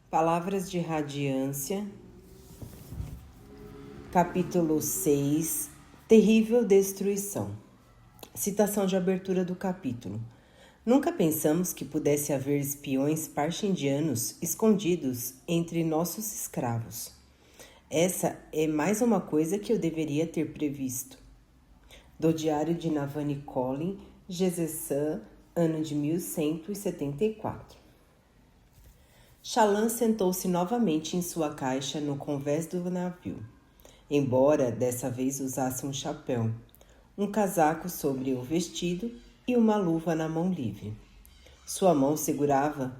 Palavras de Radiância, capítulo 6, Terrível Destruição. Citação de abertura do capítulo. Nunca pensamos que pudesse haver espiões parchindianos escondidos entre nossos escravos. Essa é mais uma coisa que eu deveria ter previsto. Do Diário de Navani Collin, Gezessan, ano de 1174. Chalan sentou-se novamente em sua caixa no convés do navio, embora dessa vez usasse um chapéu, um casaco sobre o vestido e uma luva na mão livre. Sua mão segura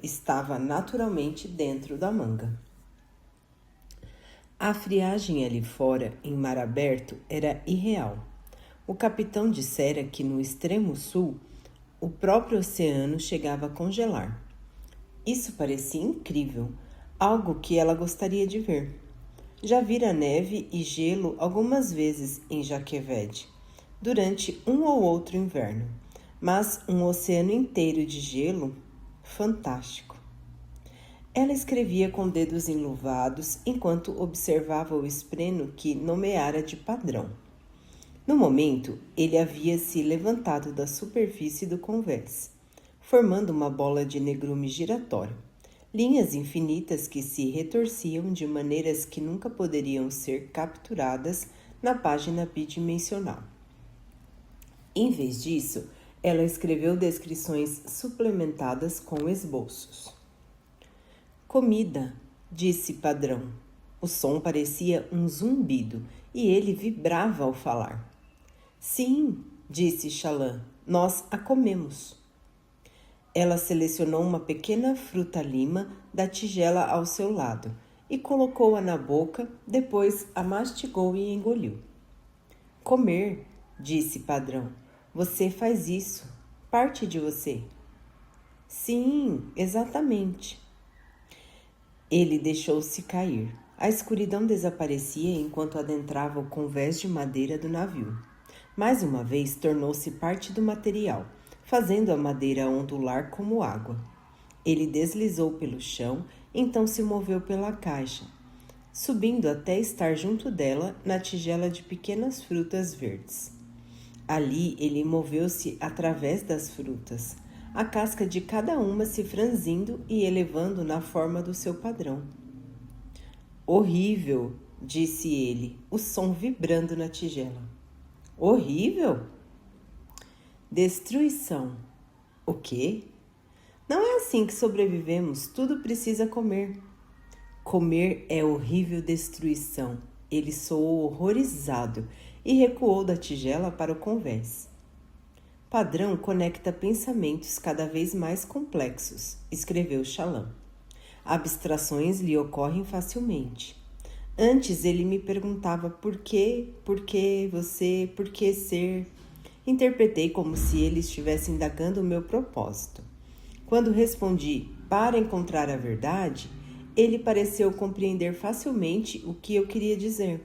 estava naturalmente dentro da manga. A friagem ali fora, em mar aberto, era irreal. O capitão dissera que no extremo sul o próprio oceano chegava a congelar. Isso parecia incrível, algo que ela gostaria de ver. Já vira neve e gelo algumas vezes em Jaqueved, durante um ou outro inverno, mas um oceano inteiro de gelo, fantástico. Ela escrevia com dedos enluvados enquanto observava o espreno que nomeara de padrão. No momento, ele havia se levantado da superfície do convés, formando uma bola de negrume giratório, linhas infinitas que se retorciam de maneiras que nunca poderiam ser capturadas na página bidimensional. Em vez disso, ela escreveu descrições suplementadas com esboços. Comida, disse Padrão. O som parecia um zumbido e ele vibrava ao falar. Sim, disse Chalan, nós a comemos. Ela selecionou uma pequena fruta-lima da tigela ao seu lado e colocou-a na boca, depois a mastigou e engoliu. Comer, disse Padrão, você faz isso, parte de você. Sim, exatamente. Ele deixou-se cair. A escuridão desaparecia enquanto adentrava o convés de madeira do navio. Mais uma vez tornou-se parte do material, fazendo a madeira ondular como água. Ele deslizou pelo chão, então se moveu pela caixa, subindo até estar junto dela na tigela de pequenas frutas verdes. Ali ele moveu-se através das frutas, a casca de cada uma se franzindo e elevando na forma do seu padrão. Horrível, disse ele, o som vibrando na tigela. Horrível? Destruição. O quê? Não é assim que sobrevivemos, tudo precisa comer. Comer é horrível destruição. Ele soou horrorizado e recuou da tigela para o convés. Padrão conecta pensamentos cada vez mais complexos, escreveu Chalan. Abstrações lhe ocorrem facilmente. Antes ele me perguntava por que você, por que ser. Interpretei como se ele estivesse indagando o meu propósito. Quando respondi para encontrar a verdade, ele pareceu compreender facilmente o que eu queria dizer.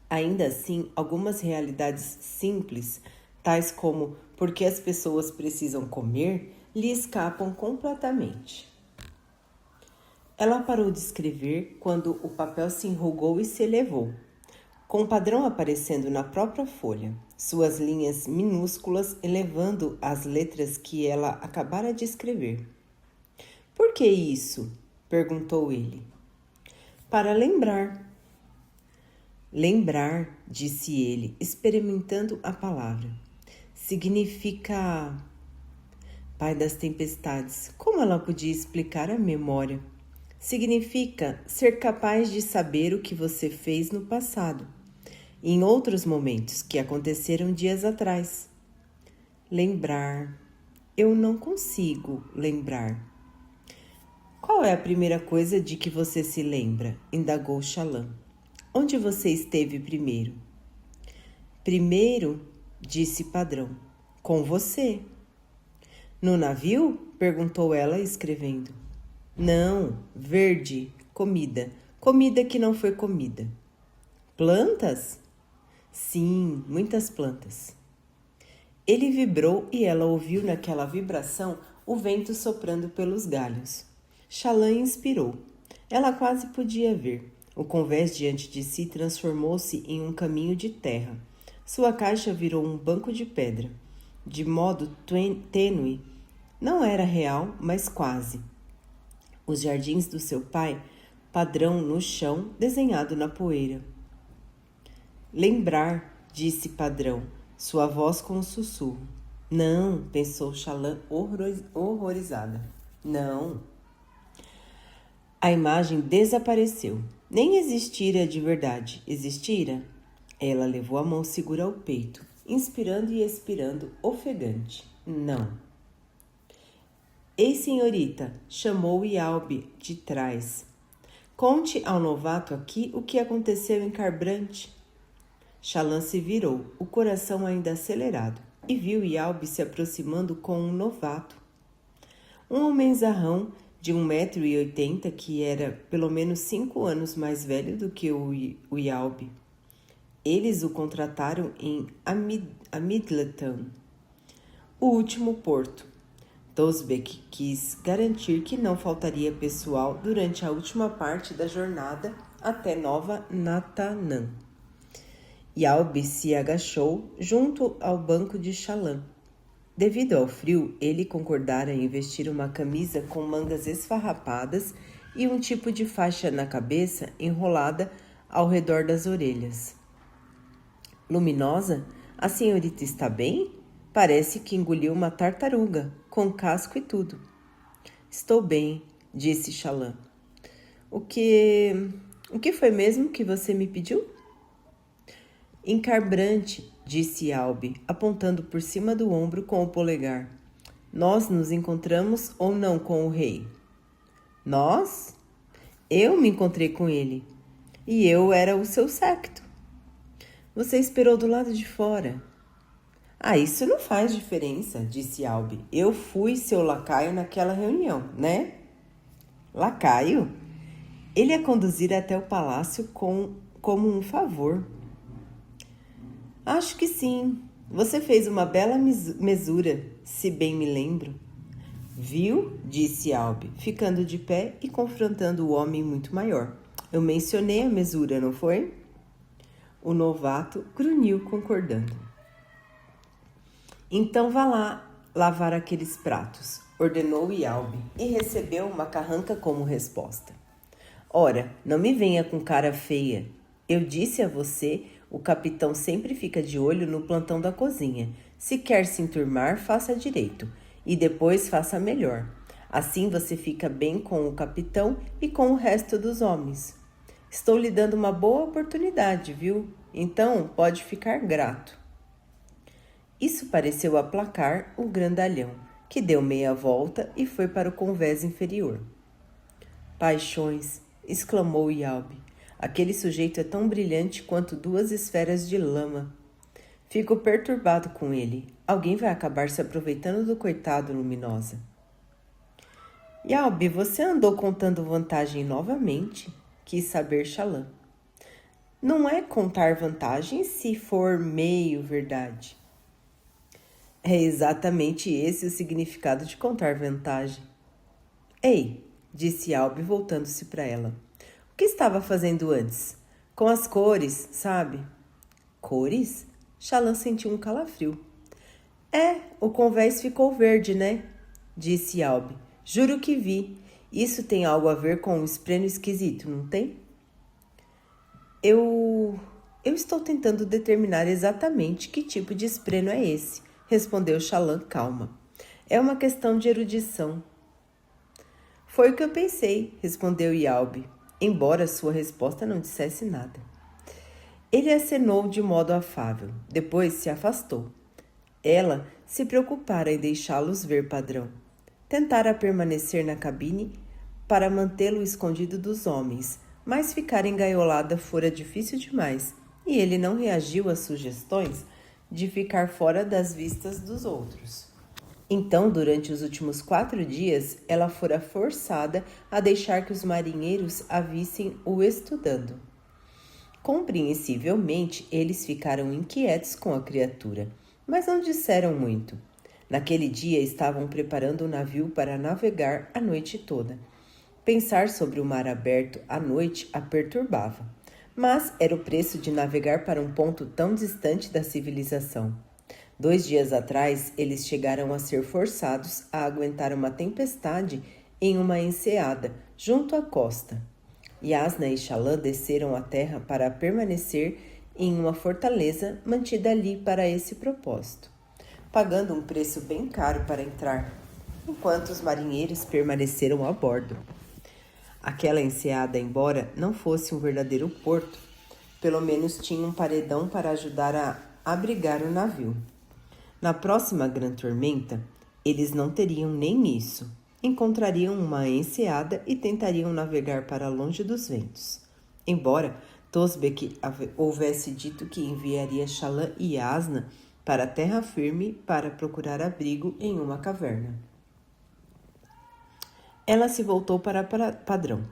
Ainda assim, algumas realidades simples, tais como por que as pessoas precisam comer, lhe escapam completamente. Ela parou de escrever quando o papel se enrugou e se elevou, com o padrão aparecendo na própria folha, suas linhas minúsculas elevando as letras que ela acabara de escrever. Por que isso? Perguntou ele. Para lembrar. Lembrar, disse ele, experimentando a palavra. Significa... Pai das tempestades. Como ela podia explicar a memória? Significa ser capaz de saber o que você fez no passado, em outros momentos que aconteceram dias atrás. Lembrar. Eu não consigo lembrar. Qual é a primeira coisa de que você se lembra? Indagou Chalan. Onde você esteve primeiro? Primeiro, disse Padrão, com você. No navio? Perguntou ela, escrevendo. Não, verde, comida. Comida que não foi comida. Plantas? Sim, muitas plantas. Ele vibrou e ela ouviu naquela vibração o vento soprando pelos galhos. Xalã inspirou. Ela quase podia ver. O convés diante de si transformou-se em um caminho de terra. Sua caixa virou um banco de pedra. De modo tênue, não era real, mas quase. Os jardins do seu pai, padrão no chão, desenhado na poeira. Lembrar, disse Padrão, sua voz com um sussurro. Não, pensou Xalã horrorizada. Não. A imagem desapareceu. Nem existira de verdade. Existira? Ela levou a mão segura ao peito, inspirando e expirando, ofegante. Não. Ei, senhorita, chamou Yalbe de trás. Conte ao novato aqui o que aconteceu em Carbrante. Xalã se virou, o coração ainda acelerado, e viu Yalbe se aproximando com um novato. Um homenzarrão de 1,80 m, que era pelo menos 5 anos mais velho do que o Yalbe. Eles o contrataram em Amidleton, o último porto. Tosbek quis garantir que não faltaria pessoal durante a última parte da jornada até Nova Natanã. Yalbe se agachou junto ao banco de Xalã. Devido ao frio, ele concordara em vestir uma camisa com mangas esfarrapadas e um tipo de faixa na cabeça enrolada ao redor das orelhas. Luminosa, a senhorita está bem? Parece que engoliu uma tartaruga, com casco e tudo. Estou bem, disse Xalã. O que foi mesmo que você me pediu? Em Carbrante, disse Yalbe, apontando por cima do ombro com o polegar. Nós nos encontramos ou não com o rei? Nós? Eu me encontrei com ele. E eu era o seu séquito. Você esperou do lado de fora. Ah, isso não faz diferença, disse Yalbe. Eu fui seu lacaio naquela reunião, né? Lacaio? Ele a conduzira até o palácio como um favor. Acho que sim. Você fez uma bela mesura, se bem me lembro. Viu? Disse Yalbe, ficando de pé e confrontando o homem muito maior. Eu mencionei a mesura, não foi? O novato grunhiu concordando. Então vá lá lavar aqueles pratos, ordenou Yalbe e recebeu uma carranca como resposta. Ora, não me venha com cara feia. Eu disse a você, o capitão sempre fica de olho no plantão da cozinha. Se quer se enturmar, faça direito e depois faça melhor. Assim você fica bem com o capitão e com o resto dos homens. Estou lhe dando uma boa oportunidade, viu? Então pode ficar grato. Isso pareceu aplacar o grandalhão, que deu meia volta e foi para o convés inferior. Paixões, exclamou Yalbe. Aquele sujeito é tão brilhante quanto 2 esferas de lama. Fico perturbado com ele. Alguém vai acabar se aproveitando do coitado, Luminosa. Yalbe, você andou contando vantagem novamente? Quis saber Xalã. Não é contar vantagem se for meio verdade. É exatamente esse o significado de contar vantagem. Ei, disse Yalbe voltando-se para ela. O que estava fazendo antes? Com as cores, sabe? Cores? Xalã sentiu um calafrio. O convés ficou verde, né? Disse Yalbe. Juro que vi. Isso tem algo a ver com um espreno esquisito, não tem? Eu estou tentando determinar exatamente que tipo de espreno é esse, respondeu Xalã calma. É uma questão de erudição. Foi o que eu pensei, respondeu Yalbe, embora sua resposta não dissesse nada. Ele acenou de modo afável, depois se afastou. Ela se preocupara em deixá-los ver Padrão. Tentara permanecer na cabine para mantê-lo escondido dos homens, mas ficar engaiolada fora difícil demais, e ele não reagiu às sugestões de ficar fora das vistas dos outros. Então, durante os últimos 4 dias, ela fora forçada a deixar que os marinheiros a vissem o estudando. Compreensivelmente, eles ficaram inquietos com a criatura, mas não disseram muito. Naquele dia estavam preparando o navio para navegar a noite toda. Pensar sobre o mar aberto à noite a perturbava, mas era o preço de navegar para um ponto tão distante da civilização. 2 dias atrás, eles chegaram a ser forçados a aguentar uma tempestade em uma enseada, junto à costa. Yasna e Shalã desceram à terra para permanecer em uma fortaleza mantida ali para esse propósito, pagando um preço bem caro para entrar, enquanto os marinheiros permaneceram a bordo. Aquela enseada, embora não fosse um verdadeiro porto, pelo menos tinha um paredão para ajudar a abrigar o navio. Na próxima grande tormenta, eles não teriam nem isso. Encontrariam uma enseada e tentariam navegar para longe dos ventos. Embora Tosbek houvesse dito que enviaria Shalã e Yasna para a terra firme para procurar abrigo em uma caverna. Ela se voltou para Padrão,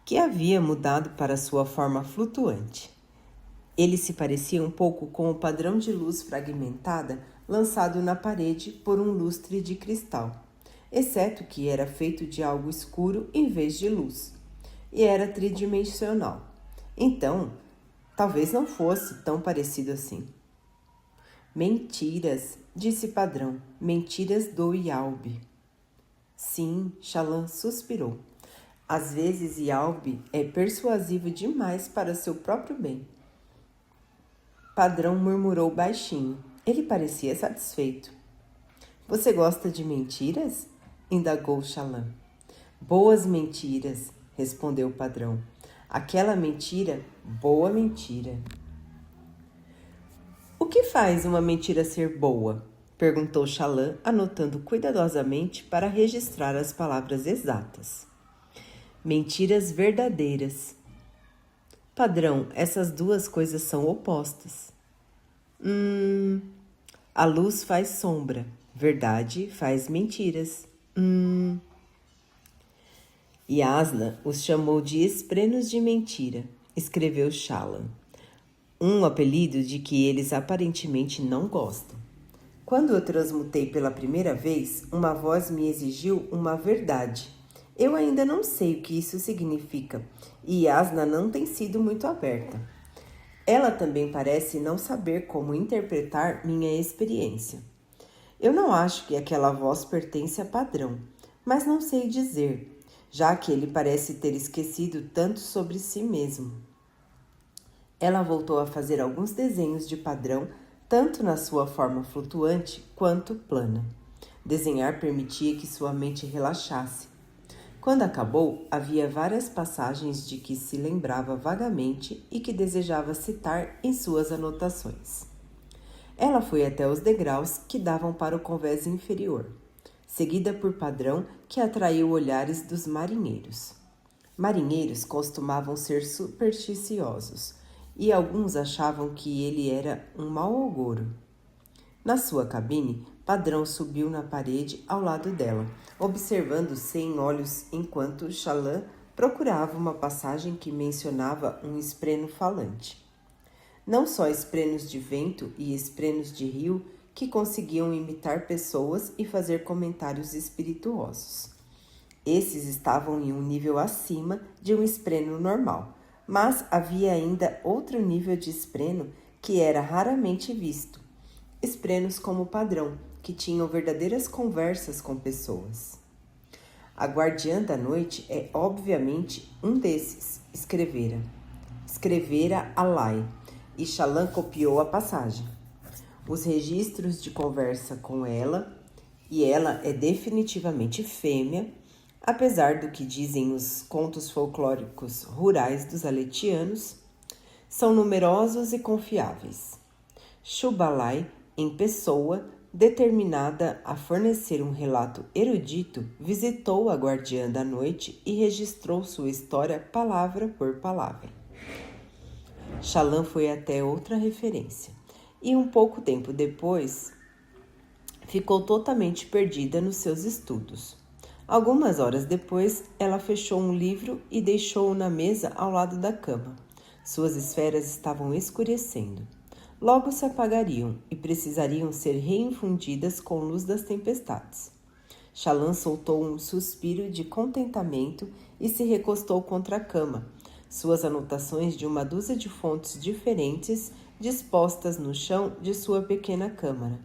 que havia mudado para sua forma flutuante. Ele se parecia um pouco com o padrão de luz fragmentada lançado na parede por um lustre de cristal, exceto que era feito de algo escuro em vez de luz, e era tridimensional. Então, talvez não fosse tão parecido assim. Mentiras, disse Padrão, mentiras do Yalbe. Sim, Shalã suspirou. Às vezes Yalbe é persuasivo demais para seu próprio bem. Padrão murmurou baixinho. Ele parecia satisfeito. Você gosta de mentiras? Indagou Shalã. Boas mentiras, respondeu o Padrão. Aquela mentira, boa mentira. O que faz uma mentira ser boa? Perguntou Shalã, anotando cuidadosamente para registrar as palavras exatas. Mentiras verdadeiras. Padrão, essas duas coisas são opostas. A luz faz sombra, verdade faz mentiras. Yasna os chamou de esprenos de mentira, escreveu Shalã, um apelido de que eles aparentemente não gostam. Quando eu transmutei pela primeira vez, uma voz me exigiu uma verdade. Eu ainda não sei o que isso significa, e Yasna não tem sido muito aberta. Ela também parece não saber como interpretar minha experiência. Eu não acho que aquela voz pertence a Padrão, mas não sei dizer, já que ele parece ter esquecido tanto sobre si mesmo. Ela voltou a fazer alguns desenhos de Padrão, tanto na sua forma flutuante quanto plana. Desenhar permitia que sua mente relaxasse. Quando acabou, havia várias passagens de que se lembrava vagamente e que desejava citar em suas anotações. Ela foi até os degraus que davam para o convés inferior, seguida por Padrão, que atraiu olhares dos marinheiros. Marinheiros costumavam ser supersticiosos, e alguns achavam que ele era um mau agouro. Na sua cabine, Padrão subiu na parede ao lado dela, observando sem olhos enquanto Shalã procurava uma passagem que mencionava um espreno falante. Não só esprenos de vento e esprenos de rio que conseguiam imitar pessoas e fazer comentários espirituosos. Esses estavam em um nível acima de um espreno normal, mas havia ainda outro nível de espreno que era raramente visto. Esprenos como Padrão, que tinham verdadeiras conversas com pessoas. A guardiã da noite é obviamente um desses, escrevera Alai, e Shalã copiou a passagem. Os registros de conversa com ela, e ela é definitivamente fêmea, apesar do que dizem os contos folclóricos rurais dos aletianos, são numerosos e confiáveis. Shubalai, em pessoa, determinada a fornecer um relato erudito, visitou a guardiã da noite e registrou sua história palavra por palavra. Shalã foi até outra referência, e um pouco tempo depois ficou totalmente perdida nos seus estudos. Algumas horas depois, ela fechou um livro e deixou-o na mesa ao lado da cama. Suas esferas estavam escurecendo. logo se apagariam e precisariam ser reinfundidas com a luz das tempestades. Shallan soltou um suspiro de contentamento e se recostou contra a cama, suas anotações de uma dúzia de fontes diferentes dispostas no chão de sua pequena câmara.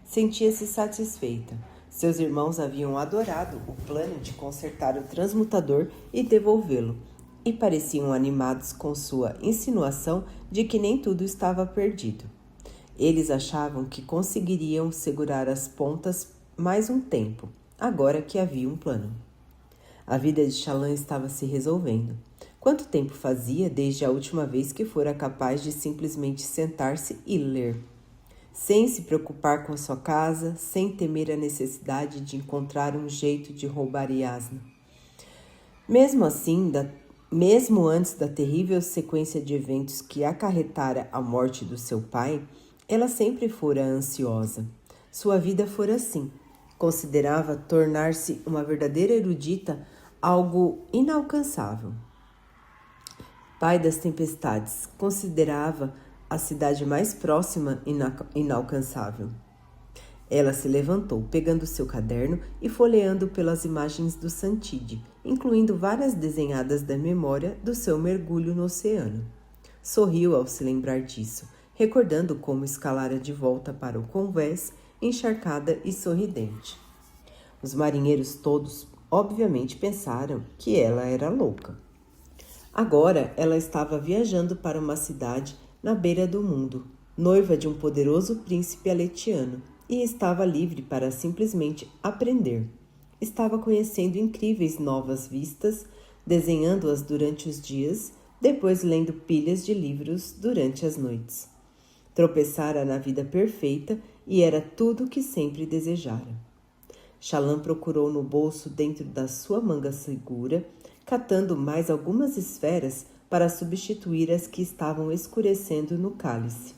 Sentia-se satisfeita. Seus irmãos haviam adorado o plano de consertar o transmutador e devolvê-lo, e pareciam animados com sua insinuação de que nem tudo estava perdido. Eles achavam que conseguiriam segurar as pontas mais um tempo, agora que havia um plano. A vida de Shallan estava se resolvendo. Quanto tempo fazia desde a última vez que fora capaz de simplesmente sentar-se e ler? Sem se preocupar com sua casa, sem temer a necessidade de encontrar um jeito de roubar Yasna. Mesmo assim, mesmo antes da terrível sequência de eventos que acarretara a morte do seu pai, ela sempre fora ansiosa. Sua vida fora assim. Considerava tornar-se uma verdadeira erudita algo inalcançável. Pai das tempestades, considerava a cidade mais próxima inalcançável. Ela se levantou, pegando seu caderno e folheando pelas imagens do Santide, incluindo várias desenhadas da memória do seu mergulho no oceano. Sorriu ao se lembrar disso, recordando como escalara de volta para o convés, encharcada e sorridente. Os marinheiros todos, obviamente, pensaram que ela era louca. Agora ela estava viajando para uma cidade na beira do mundo, noiva de um poderoso príncipe aletiano, e estava livre para simplesmente aprender. Estava conhecendo incríveis novas vistas, desenhando-as durante os dias, depois lendo pilhas de livros durante as noites. Tropeçara na vida perfeita e era tudo o que sempre desejara. Shallan procurou no bolso dentro da sua manga segura, catando mais algumas esferas para substituir as que estavam escurecendo no cálice.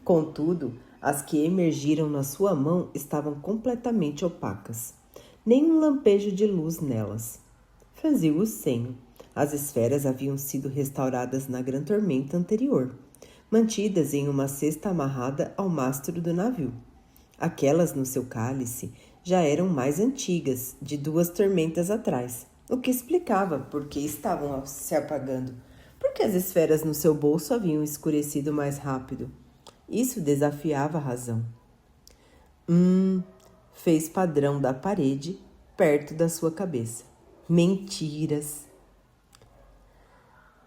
Contudo, as que emergiram na sua mão estavam completamente opacas. Nenhum lampejo de luz nelas. Franziu o senho. As esferas haviam sido restauradas na grande tormenta anterior, mantidas em uma cesta amarrada ao mastro do navio. Aquelas no seu cálice já eram mais antigas, de 2 tormentas atrás, o que explicava por que estavam se apagando. Porque as esferas no seu bolso haviam escurecido mais rápido. Isso desafiava a razão. Fez padrão da parede perto da sua cabeça. Mentiras.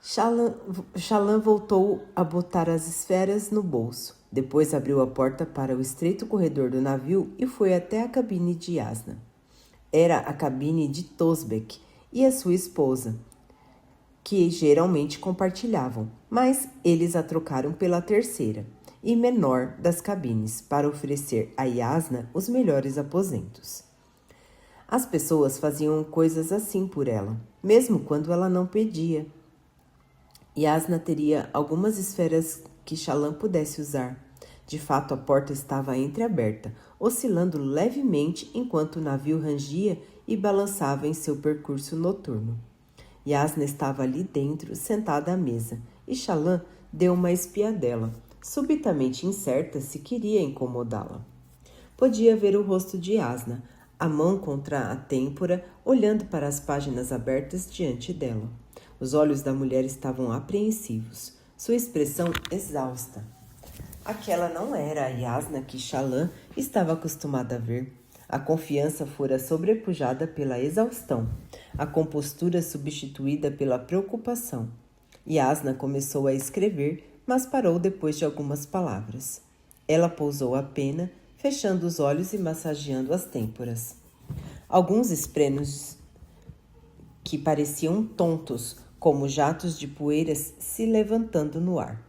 Shallan voltou a botar as esferas no bolso. Depois abriu a porta para o estreito corredor do navio e foi até a cabine de Yasna. Era a cabine de Tosbek e a sua esposa, que geralmente compartilhavam, mas eles a trocaram pela terceira e menor das cabines para oferecer a Yasna os melhores aposentos. As pessoas faziam coisas assim por ela, mesmo quando ela não pedia. Yasna teria algumas esferas que Shallan pudesse usar. De fato, a porta estava entreaberta, oscilando levemente enquanto o navio rangia e balançava em seu percurso noturno. Yasna estava ali dentro, sentada à mesa, e Shallan deu uma espiadela, subitamente incerta se queria incomodá-la. Podia ver o rosto de Yasna, a mão contra a têmpora, olhando para as páginas abertas diante dela. Os olhos da mulher estavam apreensivos, sua expressão exausta. Aquela não era a Yasna que Shallan estava acostumada a ver. A confiança fora sobrepujada pela exaustão, a compostura substituída pela preocupação. Yasna começou a escrever, mas parou depois de algumas palavras. Ela pousou a pena, fechando os olhos e massageando as têmporas. Alguns esprenos que pareciam tontos, como jatos de poeiras se levantando no ar,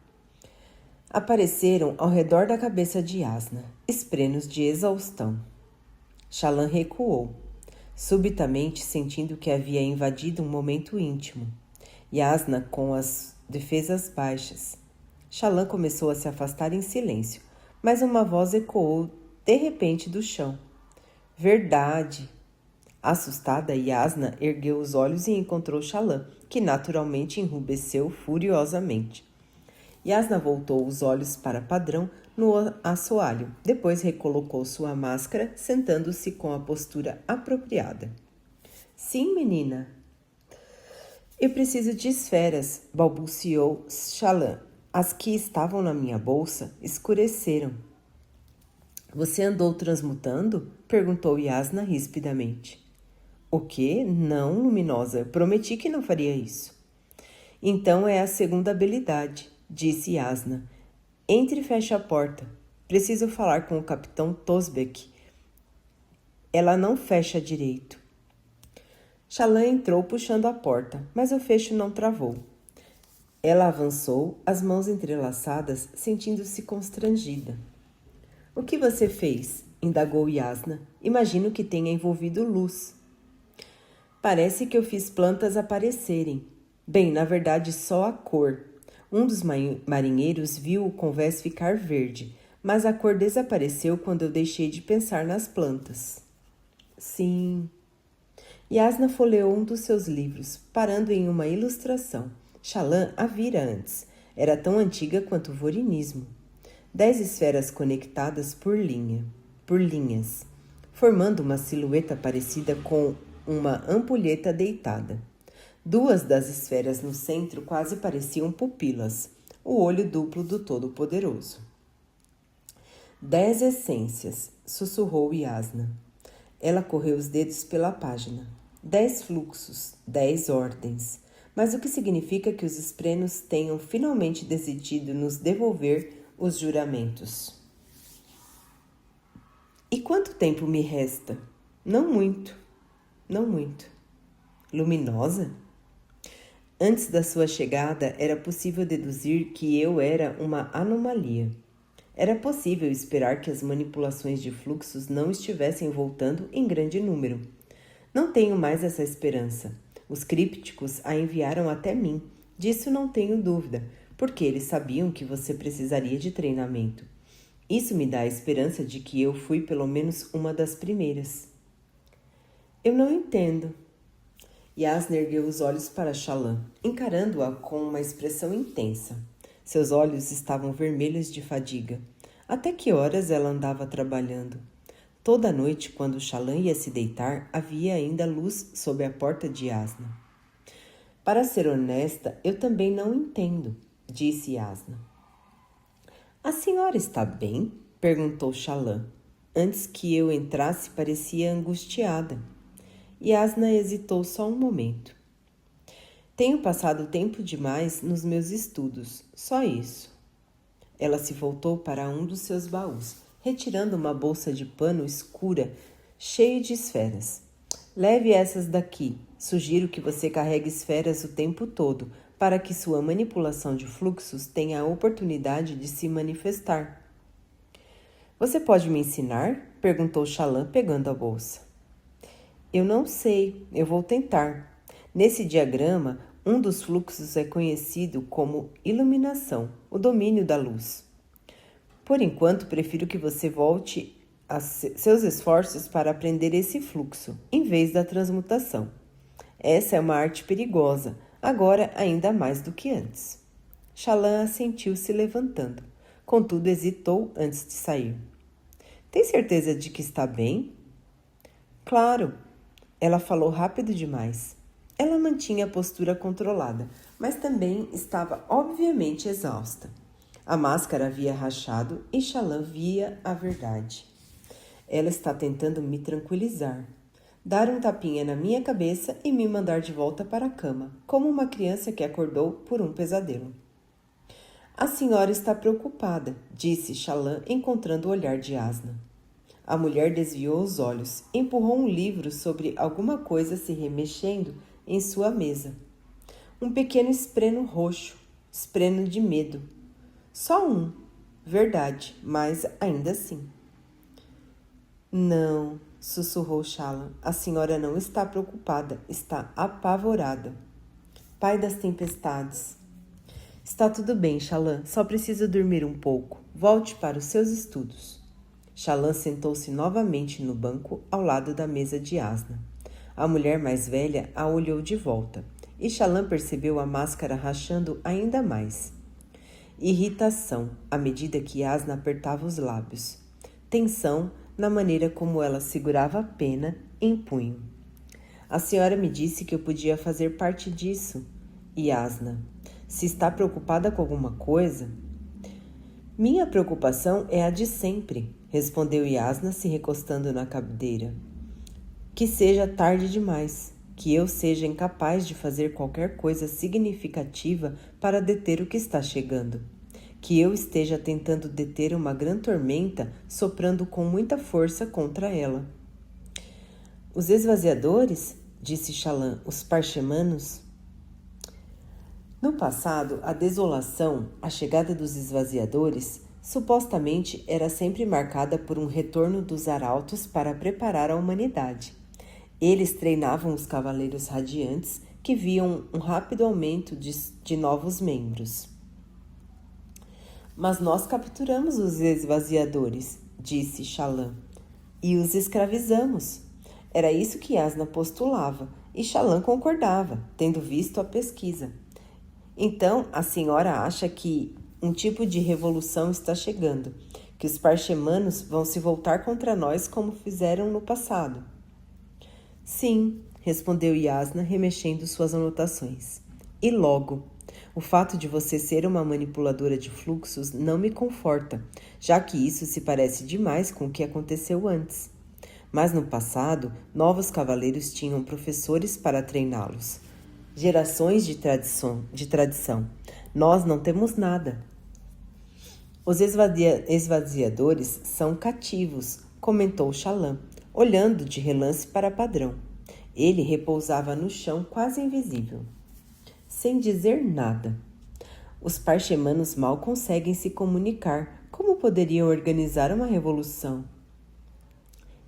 apareceram ao redor da cabeça de Yasna, esprenos de exaustão. Shallan recuou, subitamente sentindo que havia invadido um momento íntimo. Yasna com as defesas baixas. Shallan começou a se afastar em silêncio, mas uma voz ecoou de repente do chão. Verdade! Assustada, Yasna ergueu os olhos e encontrou Shallan, que naturalmente enrubesceu furiosamente. Yasna voltou os olhos para Padrão no assoalho. Depois recolocou sua máscara, sentando-se com a postura apropriada. Sim, menina. Eu preciso de esferas, balbuciou Shallan. As que estavam na minha bolsa escureceram. Você andou transmutando? Perguntou Yasna rispidamente. O quê? Não, Luminosa. Eu prometi que não faria isso. Então é a segunda habilidade, disse Yasna. Entre e feche a porta. Preciso falar com o capitão Tosbek. Ela não fecha direito. Shallan entrou puxando a porta, mas o fecho não travou. Ela avançou, as mãos entrelaçadas, sentindo-se constrangida. O que você fez? Indagou Yasna. Imagino que tenha envolvido luz. Parece que eu fiz plantas aparecerem. Bem, na verdade, só a cor. Um dos marinheiros viu o convés ficar verde, mas a cor desapareceu quando eu deixei de pensar nas plantas. Sim. Yasna folheou um dos seus livros, parando em uma ilustração. Shallan a vira antes. Era tão antiga quanto o vorinismo. 10 esferas conectadas por linhas, formando uma silhueta parecida com uma ampulheta deitada. 2 das esferas no centro quase pareciam pupilas, o olho duplo do Todo-Poderoso. 10 essências, sussurrou Yasna. Ela correu os dedos pela página. 10 fluxos, 10 ordens. Mas o que significa que os esprenos tenham finalmente decidido nos devolver os juramentos. E quanto tempo me resta? Não muito. Luminosa? Antes da sua chegada, era possível deduzir que eu era uma anomalia. Era possível esperar que as manipulações de fluxos não estivessem voltando em grande número. Não tenho mais essa esperança. Os crípticos a enviaram até mim. Disso não tenho dúvida, porque eles sabiam que você precisaria de treinamento. Isso me dá a esperança de que eu fui pelo menos uma das primeiras. Eu não entendo. Yasna ergueu os olhos para Shallan, encarando-a com uma expressão intensa. Seus olhos estavam vermelhos de fadiga. Até que horas ela andava trabalhando? Toda noite, quando Shallan ia se deitar, havia ainda luz sob a porta de Yasna. Para ser honesta, eu também não entendo, disse Yasna. A senhora está bem? Perguntou Shallan. Antes que eu entrasse, parecia angustiada. Yasna hesitou só um momento. Tenho passado tempo demais nos meus estudos, só isso. Ela se voltou para um dos seus baús, retirando uma bolsa de pano escura, cheia de esferas. Leve essas daqui. Sugiro que você carregue esferas o tempo todo, para que sua manipulação de fluxos tenha a oportunidade de se manifestar. Você pode me ensinar? Perguntou Shallan, pegando a bolsa. Eu não sei, eu vou tentar. Nesse diagrama, um dos fluxos é conhecido como iluminação, o domínio da luz. Por enquanto, prefiro que você volte a seus esforços para aprender esse fluxo, em vez da transmutação. Essa é uma arte perigosa, agora ainda mais do que antes. Shallan assentiu se levantando, contudo hesitou antes de sair. Tem certeza de que está bem? Claro. Ela falou rápido demais. Ela mantinha a postura controlada, mas também estava obviamente exausta. A máscara havia rachado e Shallan via a verdade. Ela está tentando me tranquilizar, dar um tapinha na minha cabeça e me mandar de volta para a cama, como uma criança que acordou por um pesadelo. A senhora está preocupada, disse Shallan, encontrando o olhar de Yasna. A mulher desviou os olhos, empurrou um livro sobre alguma coisa se remexendo em sua mesa. Um pequeno espreno roxo, espreno de medo. Só um, verdade, mas ainda assim. Não, sussurrou Shallan. A senhora não está preocupada, está apavorada. Pai das tempestades. Está tudo bem, Shallan, só preciso dormir um pouco. Volte para os seus estudos. Shallan sentou-se novamente no banco ao lado da mesa de Yasna. A mulher mais velha a olhou de volta, e Shallan percebeu a máscara rachando ainda mais. irritação à medida que Yasna apertava os lábios, tensão na maneira como ela segurava a pena em punho. A senhora me disse que eu podia fazer parte disso. Yasna, se está preocupada com alguma coisa... Minha preocupação é a de sempre, respondeu Yasna se recostando na cadeira. Que seja tarde demais, que eu seja incapaz de fazer qualquer coisa significativa para deter o que está chegando. Que eu esteja tentando deter uma grande tormenta soprando com muita força contra ela. Os esvaziadores? Disse Shallan, os parchemanos? No passado, a desolação, a chegada dos esvaziadores, supostamente era sempre marcada por um retorno dos arautos para preparar a humanidade. Eles treinavam os cavaleiros radiantes que viam um rápido aumento de novos membros. Mas nós capturamos os esvaziadores, disse Shallan, e os escravizamos. Era isso que Yasna postulava, e Shallan concordava, tendo visto a pesquisa. Então, a senhora acha que um tipo de revolução está chegando, que os parchemanos vão se voltar contra nós como fizeram no passado? Sim, respondeu Yasna, remexendo suas anotações. E logo. O fato de você ser uma manipuladora de fluxos não me conforta, já que isso se parece demais com o que aconteceu antes. Mas no passado, novos cavaleiros tinham professores para treiná-los. Gerações de tradição. Nós não temos nada. Os esvaziadores são cativos, comentou Shallan, olhando de relance para Padrão. Ele repousava no chão quase invisível, sem dizer nada. Os parchemanos mal conseguem se comunicar. Como poderiam organizar uma revolução?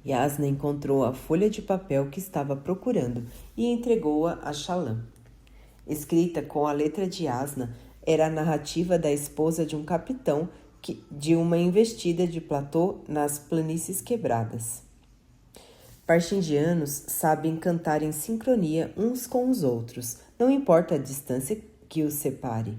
Yasna encontrou a folha de papel que estava procurando e entregou-a a Shallan. Escrita com a letra de Yasna, era a narrativa da esposa de um capitão de uma investida de platô nas planícies quebradas. Parchindianos sabem cantar em sincronia uns com os outros, não importa a distância que os separe.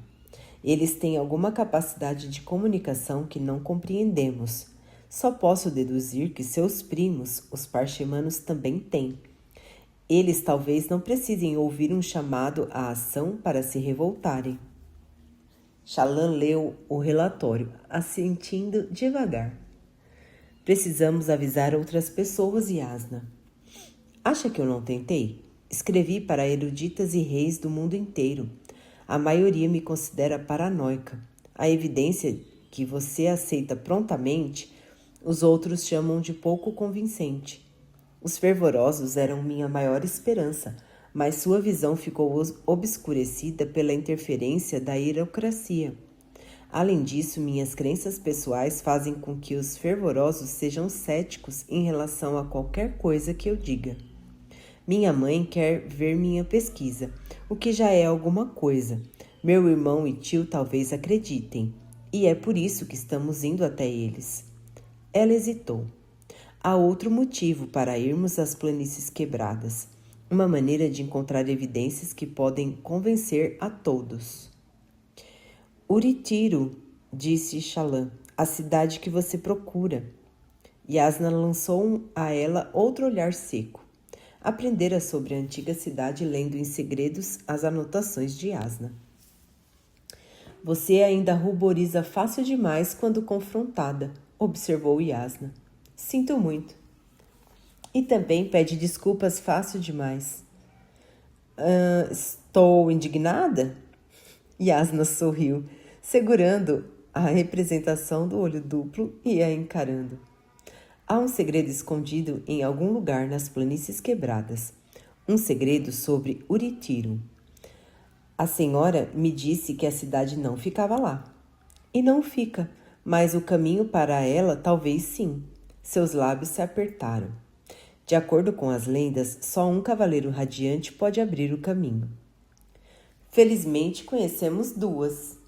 Eles têm alguma capacidade de comunicação que não compreendemos. Só posso deduzir que seus primos, os parchemanos, também têm. Eles talvez não precisem ouvir um chamado à ação para se revoltarem. Shallan leu o relatório, assentindo devagar. Precisamos avisar outras pessoas, Yasna. Acha que eu não tentei? Escrevi para eruditas e reis do mundo inteiro. A maioria me considera paranoica. A evidência que você aceita prontamente, os outros chamam de pouco convincente. Os fervorosos eram minha maior esperança, mas sua visão ficou obscurecida pela interferência da hierocracia. Além disso, minhas crenças pessoais fazem com que os fervorosos sejam céticos em relação a qualquer coisa que eu diga. Minha mãe quer ver minha pesquisa, o que já é alguma coisa. Meu irmão e tio talvez acreditem, e é por isso que estamos indo até eles. Ela hesitou. Há outro motivo para irmos às planícies quebradas. Uma maneira de encontrar evidências que podem convencer a todos. Uritiro, disse Shallan, a cidade que você procura. Yasna lançou a ela outro olhar seco. Aprendera sobre a antiga cidade lendo em segredos as anotações de Yasna. Você ainda ruboriza fácil demais quando confrontada, observou Yasna. Sinto muito. E também pede desculpas fácil demais. Estou indignada? Yasna sorriu, segurando a representação do olho duplo e a encarando. Há um segredo escondido em algum lugar nas planícies quebradas. Um segredo sobre Uritiro. A senhora me disse que a cidade não ficava lá. E não fica, mas o caminho para ela talvez sim. Seus lábios se apertaram. De acordo com as lendas, só um cavaleiro radiante pode abrir o caminho. Felizmente conhecemos duas.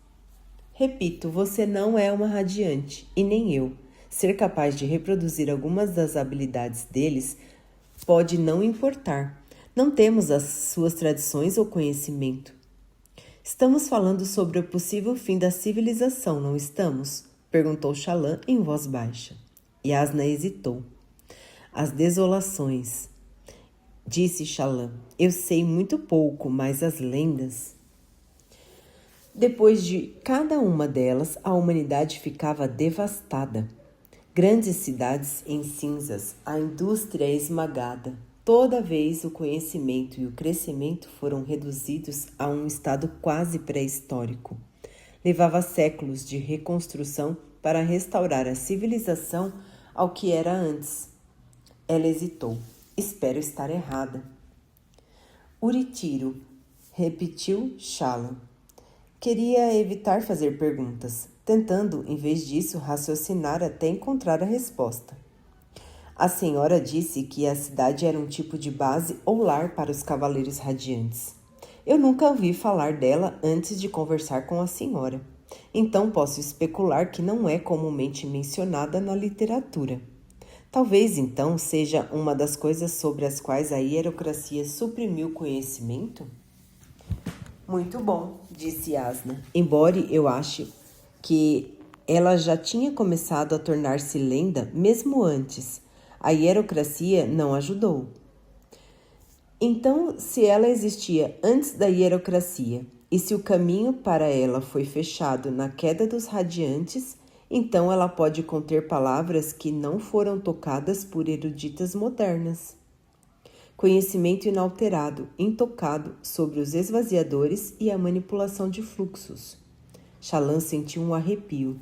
Repito, você não é uma radiante, e nem eu. Ser capaz de reproduzir algumas das habilidades deles pode não importar. Não temos as suas tradições ou conhecimento. Estamos falando sobre o possível fim da civilização, não estamos? Perguntou Shallan em voz baixa. Yasna hesitou. As desolações, disse Shallan. Eu sei muito pouco, mas as lendas... Depois de cada uma delas, a humanidade ficava devastada. Grandes cidades em cinzas, a indústria esmagada. Toda vez o conhecimento e o crescimento foram reduzidos a um estado quase pré-histórico. Levava séculos de reconstrução para restaurar a civilização ao que era antes. Ela hesitou. Espero estar errada. Uritiro, repetiu Shallan. Queria evitar fazer perguntas, tentando, em vez disso, raciocinar até encontrar a resposta. A senhora disse que a cidade era um tipo de base ou lar para os Cavaleiros Radiantes. Eu nunca ouvi falar dela antes de conversar com a senhora. Então posso especular que não é comumente mencionada na literatura. Talvez, então, seja uma das coisas sobre as quais a hierocracia suprimiu conhecimento? Muito bom, disse Yasna, embora eu ache que ela já tinha começado a tornar-se lenda mesmo antes. A hierocracia não ajudou. Então, se ela existia antes da hierocracia e se o caminho para ela foi fechado na queda dos radiantes, então ela pode conter palavras que não foram tocadas por eruditas modernas. Conhecimento inalterado, intocado sobre os esvaziadores e a manipulação de fluxos. Shallan sentiu um arrepio.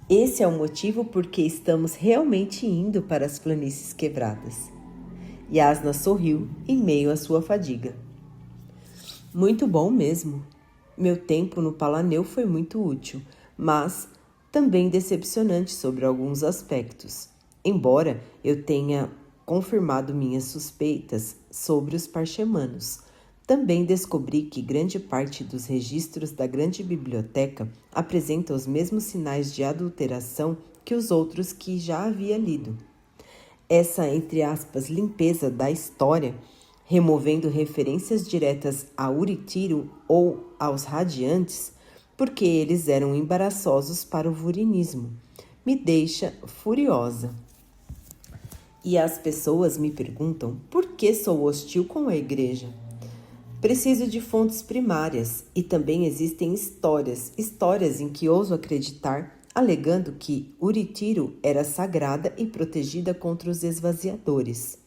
Esse é o motivo por que estamos realmente indo para as planícies quebradas. Yasna sorriu em meio à sua fadiga. Muito bom mesmo. Meu tempo no Palaneu foi muito útil, mas também decepcionante sobre alguns aspectos. Embora eu tenha confirmado minhas suspeitas sobre os parchemanos, também descobri que grande parte dos registros da grande biblioteca apresenta os mesmos sinais de adulteração que os outros que já havia lido. Essa, entre aspas, limpeza da história, removendo referências diretas a Uritiro ou aos radiantes, porque eles eram embaraçosos para o vurinismo, me deixa furiosa. E as pessoas me perguntam por que sou hostil com a igreja. Preciso de fontes primárias e também existem histórias em que ouso acreditar, alegando que Uritiro era sagrada e protegida contra os esvaziadores.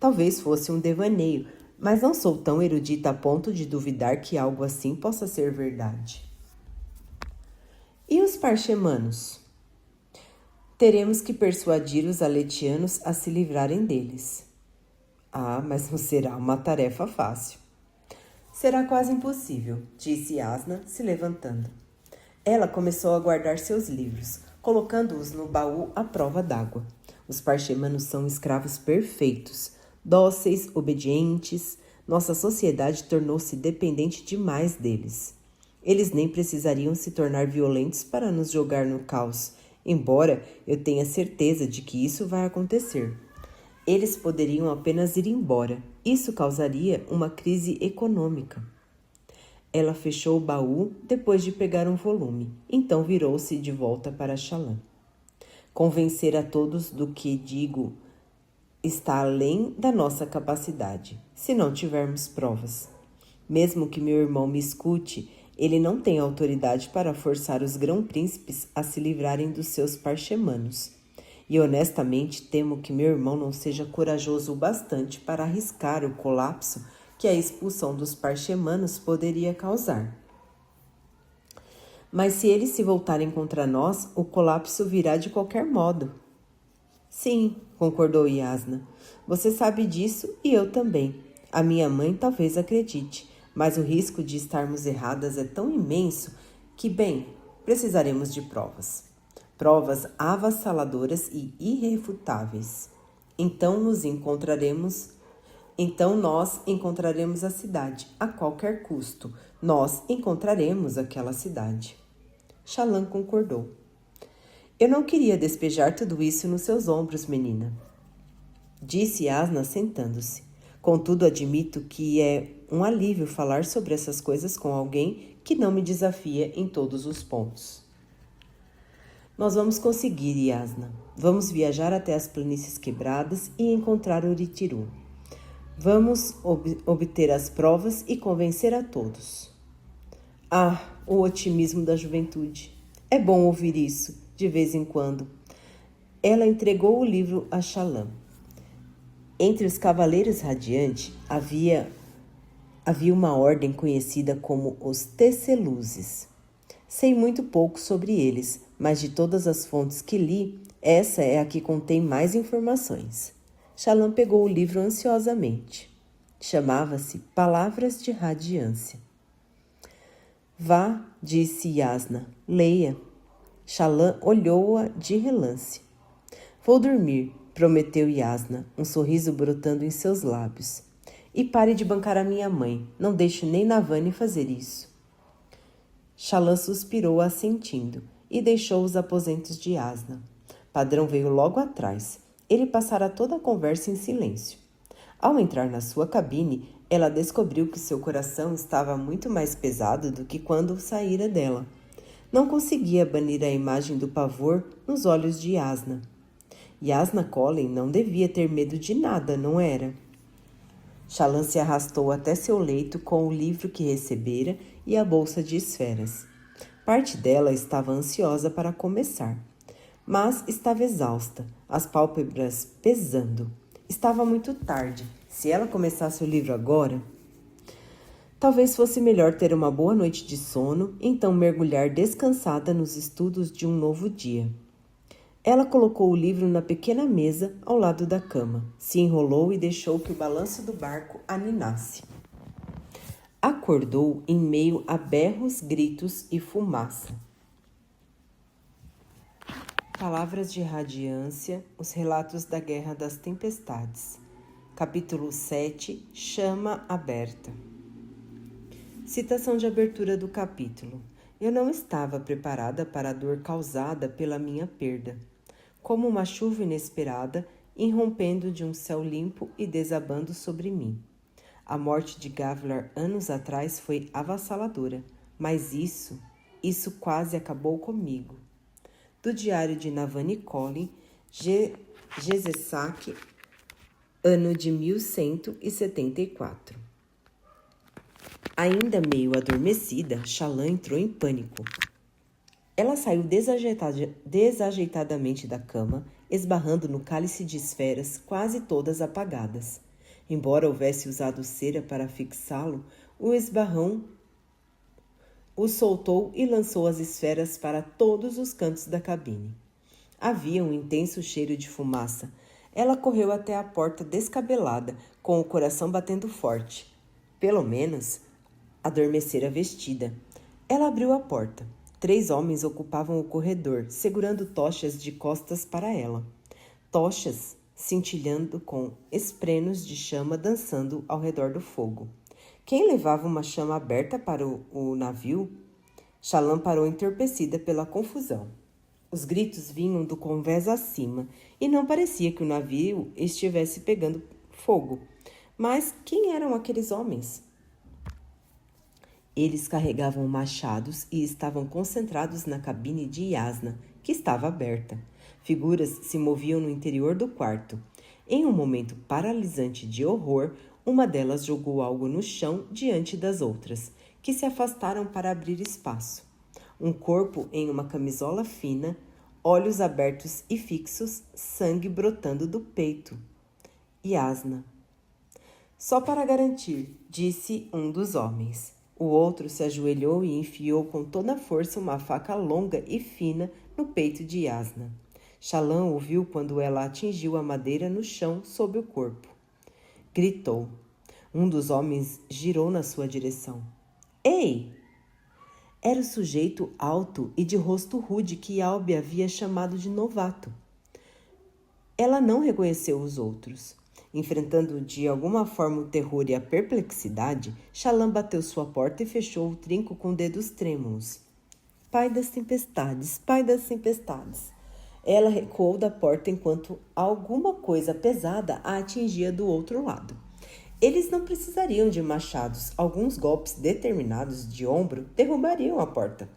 Talvez fosse um devaneio, mas não sou tão erudita a ponto de duvidar que algo assim possa ser verdade. E os parchemanos? Teremos que persuadir os aletianos a se livrarem deles. Ah, mas não será uma tarefa fácil. Será quase impossível, disse Yasna, se levantando. Ela começou a guardar seus livros, colocando-os no baú à prova d'água. Os parchemanos são escravos perfeitos, dóceis, obedientes. Nossa sociedade tornou-se dependente demais deles. Eles nem precisariam se tornar violentos para nos jogar no caos, embora eu tenha certeza de que isso vai acontecer. Eles poderiam apenas ir embora. Isso causaria uma crise econômica. Ela fechou o baú depois de pegar um volume, então virou-se de volta para Shallan. Convencer a todos do que digo está além da nossa capacidade, se não tivermos provas. Mesmo que meu irmão me escute, ele não tem autoridade para forçar os grão-príncipes a se livrarem dos seus parchemanos. E honestamente temo que meu irmão não seja corajoso o bastante para arriscar o colapso que a expulsão dos parchemanos poderia causar. Mas se eles se voltarem contra nós, o colapso virá de qualquer modo. Sim, concordou Yasna. Você sabe disso e eu também. A minha mãe talvez acredite, mas o risco de estarmos erradas é tão imenso que, bem, precisaremos de provas. Provas avassaladoras e irrefutáveis. Então nós encontraremos a cidade, a qualquer custo. Nós encontraremos aquela cidade. Shallan concordou. Eu não queria despejar tudo isso nos seus ombros, menina, disse Yasna sentando-se. Contudo, admito que é um alívio falar sobre essas coisas com alguém que não me desafia em todos os pontos. Nós vamos conseguir, Yasna. Vamos viajar até as planícies quebradas e encontrar Uritiru. Vamos obter as provas e convencer a todos. Ah, o otimismo da juventude. É bom ouvir isso, de vez em quando. Ela entregou o livro a Shallan. Entre os Cavaleiros Radiante havia uma ordem conhecida como os Teceluzes. Sei muito pouco sobre eles, mas de todas as fontes que li, essa é a que contém mais informações. Shallan pegou o livro ansiosamente. Chamava-se Palavras de Radiância. Vá, disse Yasna, leia. Shallan olhou-a de relance. Vou dormir, prometeu Yasna, um sorriso brotando em seus lábios. E pare de bancar a minha mãe, não deixe nem Navani fazer isso. Shallan suspirou assentindo e deixou os aposentos de Yasna. Padrão veio logo atrás. Ele passara toda a conversa em silêncio. Ao entrar na sua cabine, ela descobriu que seu coração estava muito mais pesado do que quando saíra dela. Não conseguia banir a imagem do pavor nos olhos de Yasna. Yasna Kholin não devia ter medo de nada, não era? Shallan se arrastou até seu leito com o livro que recebera e a bolsa de esferas. Parte dela estava ansiosa para começar, mas estava exausta, as pálpebras pesando. Estava muito tarde. Se ela começasse o livro agora, talvez fosse melhor ter uma boa noite de sono, então mergulhar descansada nos estudos de um novo dia. Ela colocou o livro na pequena mesa ao lado da cama, se enrolou e deixou que o balanço do barco a ninasse. Acordou em meio a berros, gritos e fumaça. Palavras de Radiância, os relatos da Guerra das Tempestades. Capítulo 7, Chama Aberta. Citação de abertura do capítulo. Eu não estava preparada para a dor causada pela minha perda. Como uma chuva inesperada, irrompendo de um céu limpo e desabando sobre mim. A morte de Gavilar anos atrás foi avassaladora, mas isso quase acabou comigo. Do diário de Navani Kholin, Gezesak, ano de 1174. Ainda meio adormecida, Shallan entrou em pânico. Ela saiu desajeitadamente da cama, esbarrando no cálice de esferas quase todas apagadas. Embora houvesse usado cera para fixá-lo, o esbarrão o soltou e lançou as esferas para todos os cantos da cabine. Havia um intenso cheiro de fumaça. Ela correu até a porta descabelada, com o coração batendo forte. Pelo menos, adormecera vestida. Ela abriu a porta. 3 homens ocupavam o corredor, segurando tochas de costas para ela. Tochas cintilhando com esprenos de chama dançando ao redor do fogo. Quem levava uma chama aberta para o navio? Shallan parou entorpecida pela confusão. Os gritos vinham do convés acima e não parecia que o navio estivesse pegando fogo. Mas quem eram aqueles homens? Eles carregavam machados e estavam concentrados na cabine de Yasna, que estava aberta. Figuras se moviam no interior do quarto. Em um momento paralisante de horror, uma delas jogou algo no chão diante das outras, que se afastaram para abrir espaço. Um corpo em uma camisola fina, olhos abertos e fixos, sangue brotando do peito. Yasna. Só para garantir, disse um dos homens. O outro se ajoelhou e enfiou com toda a força uma faca longa e fina no peito de Yasna. Shallan ouviu quando ela atingiu a madeira no chão sob o corpo. Gritou. Um dos homens girou na sua direção. Ei! Era o sujeito alto e de rosto rude que Albi havia chamado de novato. Ela não reconheceu os outros. Enfrentando de alguma forma o terror e a perplexidade, Shallan bateu sua porta e fechou o trinco com dedos trêmulos. Pai das tempestades, pai das tempestades. Ela recuou da porta enquanto alguma coisa pesada a atingia do outro lado. Eles não precisariam de machados. Alguns golpes determinados de ombro derrubariam a porta.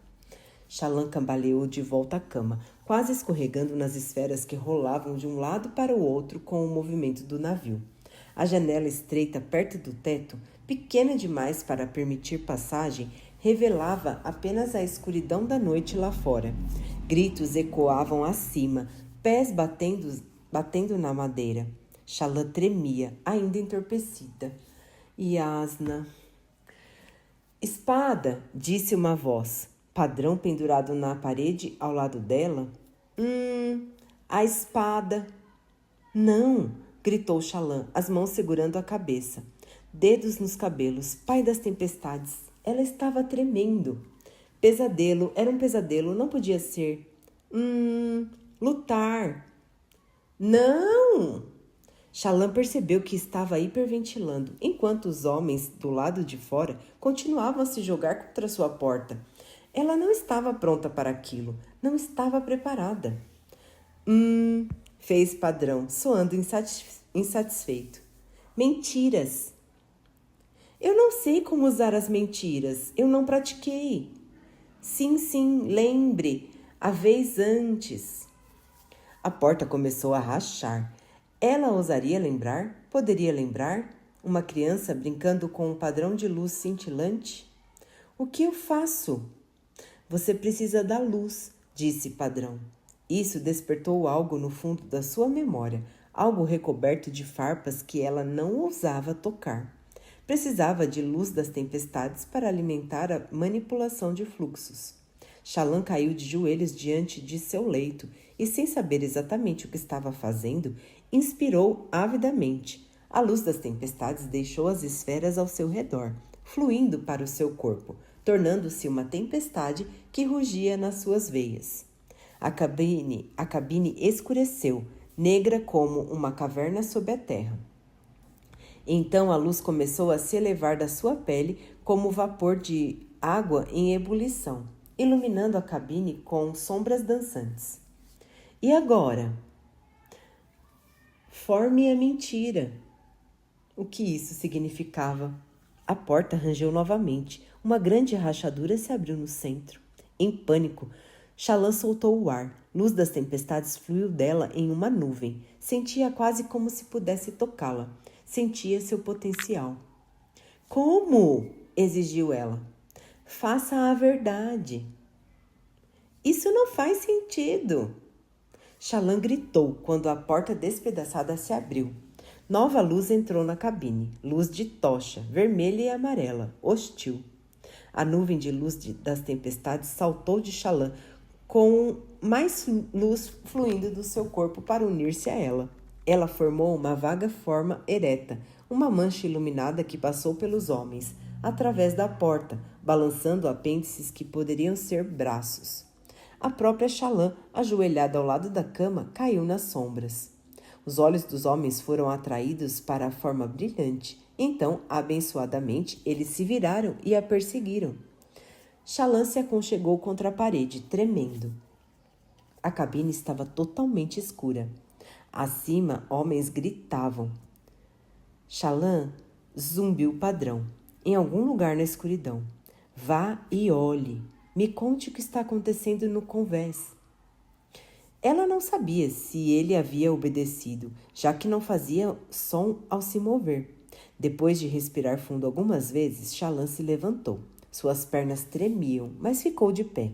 Shallan cambaleou de volta à cama, quase escorregando nas esferas que rolavam de um lado para o outro com o movimento do navio. A janela estreita perto do teto, pequena demais para permitir passagem, revelava apenas a escuridão da noite lá fora. Gritos ecoavam acima, pés batendo na madeira. Shallan tremia, ainda entorpecida. Yasna. Espada, disse uma voz. Padrão pendurado na parede ao lado dela. A espada. Não, gritou Shallan, as mãos segurando a cabeça. Dedos nos cabelos, pai das tempestades. Ela estava tremendo. Pesadelo, era um pesadelo, não podia ser. Lutar. Não! Shallan percebeu que estava hiperventilando, enquanto os homens do lado de fora continuavam a se jogar contra sua porta. Ela não estava pronta para aquilo, não estava preparada. Fez Padrão, soando insatisfeito. Mentiras. Eu não sei como usar as mentiras, eu não pratiquei. Sim, lembre, a vez antes. A porta começou a rachar. Ela ousaria lembrar? Poderia lembrar? Uma criança brincando com um padrão de luz cintilante? O que eu faço? Você precisa da luz, disse Padrão. Isso despertou algo no fundo da sua memória, algo recoberto de farpas que ela não ousava tocar. Precisava de luz das tempestades para alimentar a manipulação de fluxos. Shallan caiu de joelhos diante de seu leito e, sem saber exatamente o que estava fazendo, inspirou avidamente. A luz das tempestades deixou as esferas ao seu redor, fluindo para o seu corpo, tornando-se uma tempestade que rugia nas suas veias. A cabine escureceu, negra como uma caverna sob a terra. Então a luz começou a se elevar da sua pele como vapor de água em ebulição, iluminando a cabine com sombras dançantes. E agora? Forme a mentira. O que isso significava? A porta rangeu novamente. Uma grande rachadura se abriu no centro. Em pânico, Shallan soltou o ar. Luz das tempestades fluiu dela em uma nuvem. Sentia quase como se pudesse tocá-la. Sentia seu potencial. Como? Exigiu ela. Faça a verdade. Isso não faz sentido. Shallan gritou quando a porta despedaçada se abriu. Nova luz entrou na cabine. Luz de tocha, vermelha e amarela, hostil. A nuvem de luz das tempestades saltou de Shallan, com mais luz fluindo do seu corpo para unir-se a ela. Ela formou uma vaga forma ereta, uma mancha iluminada que passou pelos homens, através da porta, balançando apêndices que poderiam ser braços. A própria Shallan, ajoelhada ao lado da cama, caiu nas sombras. Os olhos dos homens foram atraídos para a forma brilhante. Então, abençoadamente, eles se viraram e a perseguiram. Shallan se aconchegou contra a parede, tremendo. A cabine estava totalmente escura. Acima, homens gritavam. Shallan zumbiu Padrão, em algum lugar na escuridão. Vá e olhe. Me conte o que está acontecendo no convés. Ela não sabia se ele havia obedecido, já que não fazia som ao se mover. Depois de respirar fundo algumas vezes, Shallan se levantou. Suas pernas tremiam, mas ficou de pé.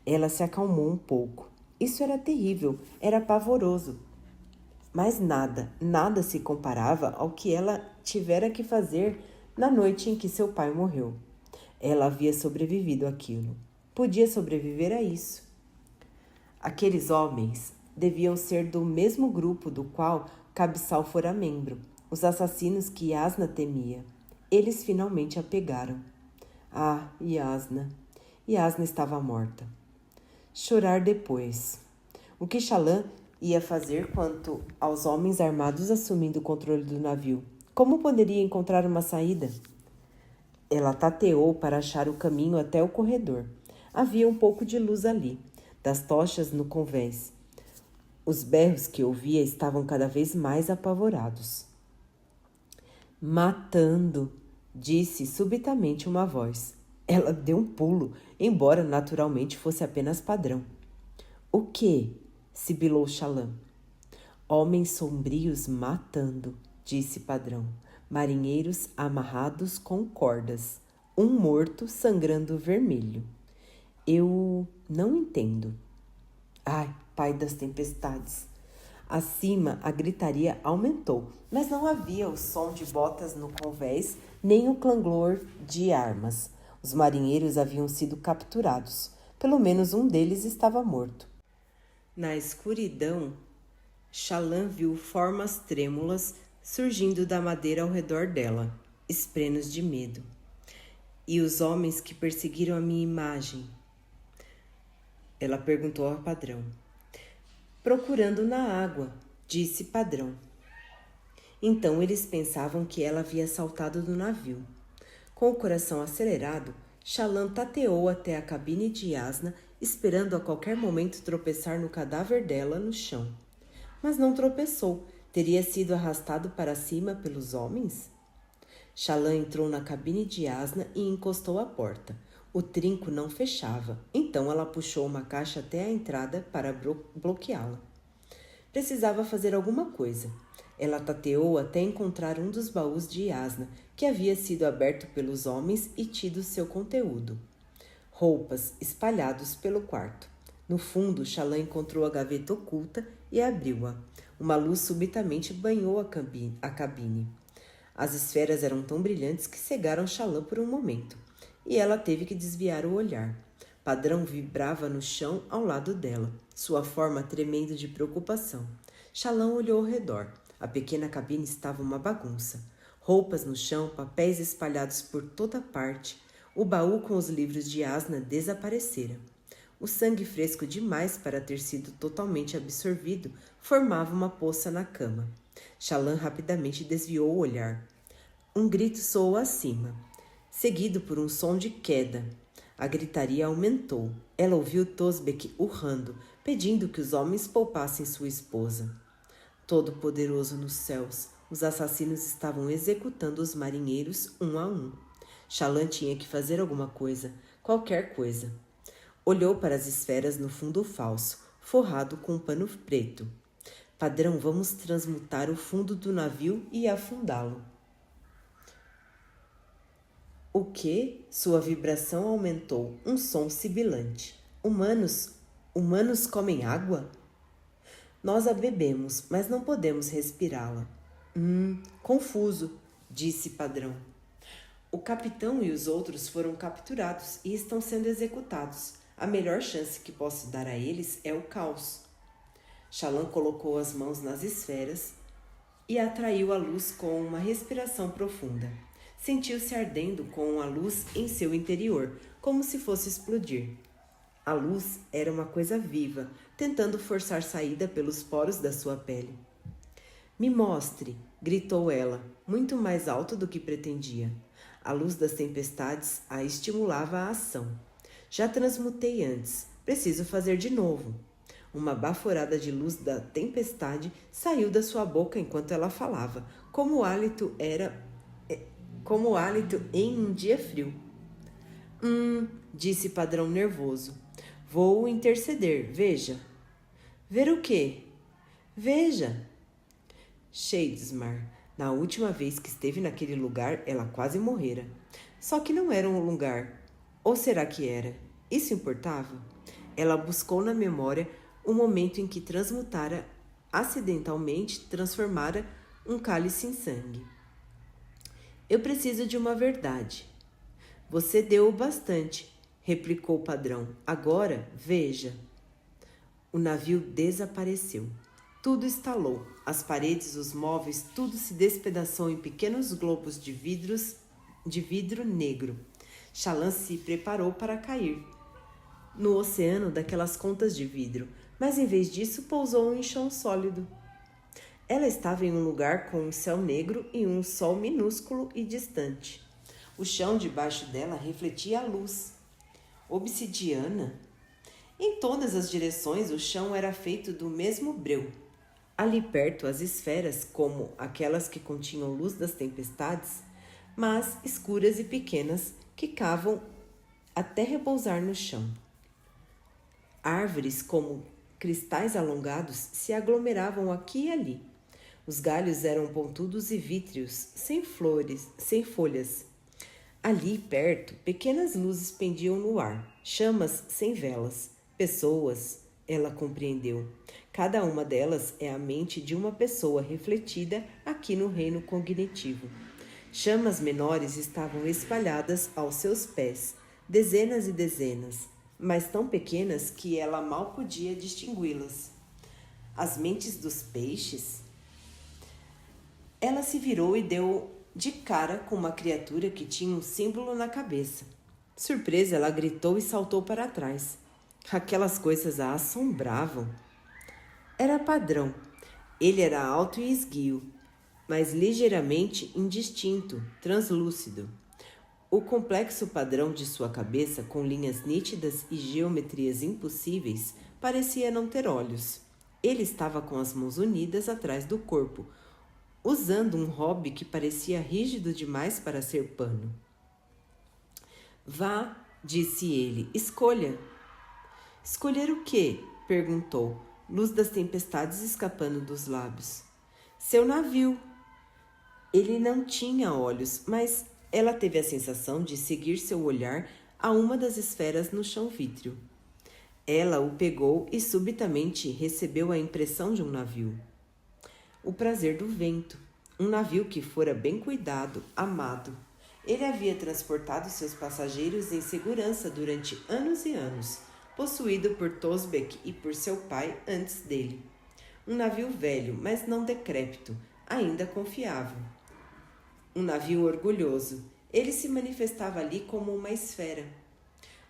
Ela se acalmou um pouco. Isso era terrível, era pavoroso. Mas nada se comparava ao que ela tivera que fazer na noite em que seu pai morreu. Ela havia sobrevivido àquilo. Podia sobreviver a isso. Aqueles homens deviam ser do mesmo grupo do qual Cabçal fora membro, os assassinos que Yasna temia. Eles finalmente a pegaram. Ah, Yasna. Yasna estava morta. Chorar depois. O que Shallan ia fazer quanto aos homens armados assumindo o controle do navio? Como poderia encontrar uma saída? Ela tateou para achar o caminho até o corredor. Havia um pouco de luz ali, das tochas no convés. Os berros que ouvia estavam cada vez mais apavorados. Matando, disse subitamente uma voz. Ela deu um pulo, embora naturalmente fosse apenas Padrão. O quê? Sibilou Xalã. Homens sombrios matando, disse Padrão. Marinheiros amarrados com cordas. Um morto sangrando vermelho. Eu não entendo. Ai, pai das tempestades. Acima, a gritaria aumentou, mas não havia o som de botas no convés, nem o clangor de armas. Os marinheiros haviam sido capturados. Pelo menos um deles estava morto. Na escuridão, Xalã viu formas trêmulas surgindo da madeira ao redor dela, esprenos de medo. E os homens que perseguiram a minha imagem? Ela perguntou ao Padrão. Procurando na água, disse Padrão. Então eles pensavam que ela havia saltado do navio. Com o coração acelerado, Xalã tateou até a cabine de Yasna, esperando a qualquer momento tropeçar no cadáver dela no chão. Mas não tropeçou. Teria sido arrastado para cima pelos homens? Xalã entrou na cabine de Yasna e encostou a porta. O trinco não fechava, então ela puxou uma caixa até a entrada para bloqueá-la. Precisava fazer alguma coisa. Ela tateou até encontrar um dos baús de Yasna, que havia sido aberto pelos homens e tido seu conteúdo. Roupas espalhados pelo quarto. No fundo, Xalã encontrou a gaveta oculta e abriu-a. Uma luz subitamente banhou a cabine. As esferas eram tão brilhantes que cegaram Xalã por um momento, e ela teve que desviar o olhar. Padrão vibrava no chão ao lado dela, sua forma tremendo de preocupação. Xalã olhou ao redor. A pequena cabine estava uma bagunça. Roupas no chão, papéis espalhados por toda parte. O baú com os livros de Yasna desaparecera. O sangue fresco demais para ter sido totalmente absorvido formava uma poça na cama. Xalã rapidamente desviou o olhar. Um grito soou acima, seguido por um som de queda. A gritaria aumentou. Ela ouviu Tosbek urrando, pedindo que os homens poupassem sua esposa. Todo-Poderoso nos céus, os assassinos estavam executando os marinheiros um a um. Xalã tinha que fazer alguma coisa, qualquer coisa. Olhou para as esferas no fundo falso, forrado com um pano preto. Padrão, vamos transmutar o fundo do navio e afundá-lo. O quê? Sua vibração aumentou, um som sibilante. Humanos comem água? Nós a bebemos, mas não podemos respirá-la. Confuso, disse Padrão. O capitão e os outros foram capturados e estão sendo executados. A melhor chance que posso dar a eles é o caos. Xalã colocou as mãos nas esferas e atraiu a luz com uma respiração profunda. Sentiu-se ardendo com a luz em seu interior, como se fosse explodir. A luz era uma coisa viva, tentando forçar saída pelos poros da sua pele. Me mostre, gritou ela, muito mais alto do que pretendia. A luz das tempestades a estimulava a ação. Já transmutei antes, preciso fazer de novo. Uma baforada de luz da tempestade saiu da sua boca enquanto ela falava, como o hálito em um dia frio. Disse Padrão nervoso. Vou interceder, veja. Ver o quê? Veja. Shadesmar. Na última vez que esteve naquele lugar, ela quase morrera. Só que não era um lugar. Ou será que era? Isso importava? Ela buscou na memória o momento em que acidentalmente transformara um cálice em sangue. Eu preciso de uma verdade. Você deu o bastante, replicou o Padrão. Agora, veja. O navio desapareceu. Tudo estalou. As paredes, os móveis, tudo se despedaçou em pequenos globos de vidro negro. Xalã se preparou para cair no oceano daquelas contas de vidro, mas em vez disso pousou em chão sólido. Ela estava em um lugar com um céu negro e um sol minúsculo e distante. O chão debaixo dela refletia a luz. Obsidiana? Em todas as direções o chão era feito do mesmo breu. Ali perto, as esferas, como aquelas que continham luz das tempestades, mas escuras e pequenas, que cavam até repousar no chão. Árvores, como cristais alongados, se aglomeravam aqui e ali. Os galhos eram pontudos e vítreos, sem flores, sem folhas. Ali perto, pequenas luzes pendiam no ar, chamas sem velas. Pessoas, ela compreendeu. Cada uma delas é a mente de uma pessoa refletida aqui no reino cognitivo. Chamas menores estavam espalhadas aos seus pés, dezenas e dezenas, mas tão pequenas que ela mal podia distingui-las. As mentes dos peixes? Ela se virou e deu de cara com uma criatura que tinha um símbolo na cabeça. Surpresa, ela gritou e saltou para trás. Aquelas coisas a assombravam. Era Padrão. Ele era alto e esguio, mas ligeiramente indistinto, translúcido. O complexo padrão de sua cabeça, com linhas nítidas e geometrias impossíveis, parecia não ter olhos. Ele estava com as mãos unidas atrás do corpo, usando um hobby que parecia rígido demais para ser pano. Vá, disse ele, escolha. Escolher o quê? Perguntou, luz das tempestades escapando dos lábios. Seu navio. Ele não tinha olhos, mas ela teve a sensação de seguir seu olhar a uma das esferas no chão vítreo. Ela o pegou e subitamente recebeu a impressão de um navio. O prazer do vento. Um navio que fora bem cuidado, amado. Ele havia transportado seus passageiros em segurança durante anos e anos, possuído por Tosbek e por seu pai antes dele. Um navio velho, mas não decrépito, ainda confiável. Um navio orgulhoso. Ele se manifestava ali como uma esfera.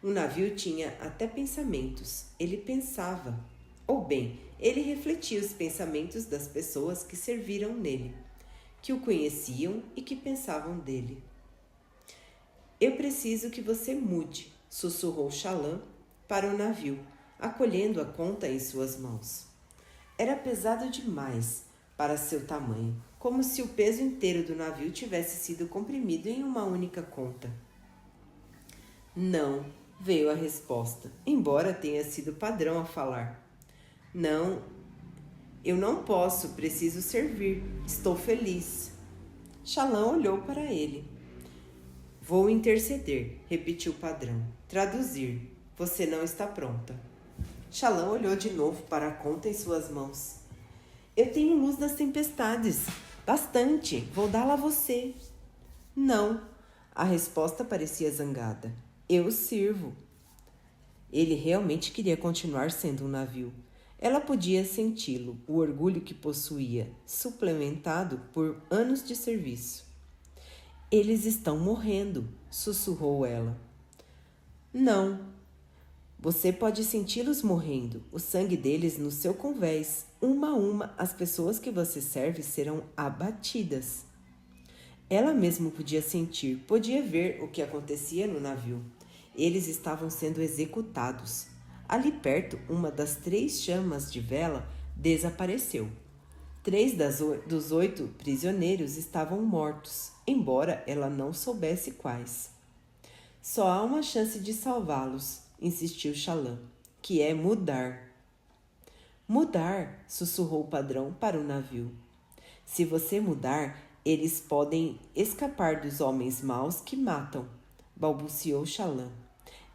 O navio tinha até pensamentos. Ele pensava. Ou bem, ele refletia os pensamentos das pessoas que serviram nele, que o conheciam e que pensavam dele. Eu preciso que você mude, sussurrou Shallan para o navio, acolhendo a conta em suas mãos. Era pesado demais para seu tamanho, como se o peso inteiro do navio tivesse sido comprimido em uma única conta. Não, veio a resposta, embora tenha sido Padrão a falar. Não, eu não posso, preciso servir, estou feliz. Shallan olhou para ele. Vou interceder, repetiu Padrão. Traduzir, você não está pronta. Shallan olhou de novo para a conta em suas mãos. Eu tenho luz das tempestades. Bastante. Vou dá-la a você. Não. A resposta parecia zangada. Eu sirvo. Ele realmente queria continuar sendo um navio. Ela podia senti-lo, o orgulho que possuía, suplementado por anos de serviço. Eles estão morrendo, sussurrou ela. Não. Você pode senti-los morrendo, o sangue deles no seu convés. Uma a uma, as pessoas que você serve serão abatidas. Ela mesma podia sentir, podia ver o que acontecia no navio. Eles estavam sendo executados. Ali perto, uma das 3 chamas de vela desapareceu. 3 dos 8 prisioneiros estavam mortos, embora ela não soubesse quais. Só há uma chance de salvá-los, insistiu Shallan, que é mudar. Mudar, sussurrou o Padrão para o navio. Se você mudar, eles podem escapar dos homens maus que matam, balbuciou Shallan.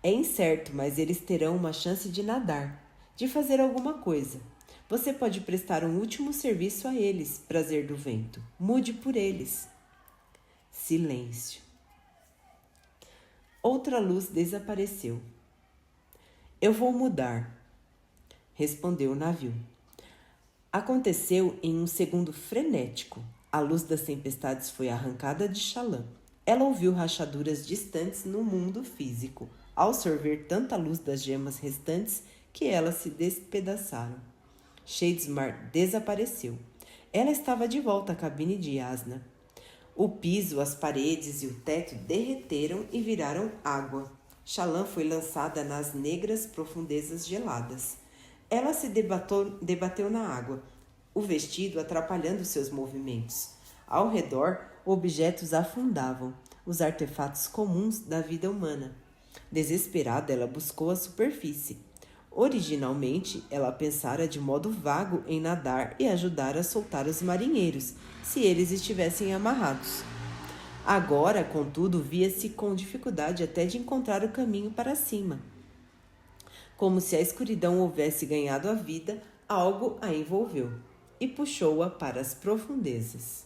É incerto, mas eles terão uma chance de nadar, de fazer alguma coisa. Você pode prestar um último serviço a eles, prazer do vento. Mude por eles. Silêncio. Outra luz desapareceu. Eu vou mudar, respondeu o navio. Aconteceu em um segundo frenético. A luz das tempestades foi arrancada de Shallan. Ela ouviu rachaduras distantes no mundo físico, ao sorver tanta luz das gemas restantes que elas se despedaçaram. Shadesmar desapareceu. Ela estava de volta à cabine de Jasnah. O piso, as paredes e o teto derreteram e viraram água. Shallan foi lançada nas negras profundezas geladas. Ela se debateu na água, o vestido atrapalhando seus movimentos. Ao redor, objetos afundavam, os artefatos comuns da vida humana. Desesperada, ela buscou a superfície. Originalmente, ela pensara de modo vago em nadar e ajudar a soltar os marinheiros, se eles estivessem amarrados. Agora, contudo, via-se com dificuldade até de encontrar o caminho para cima. Como se a escuridão houvesse ganhado a vida, algo a envolveu e puxou-a para as profundezas.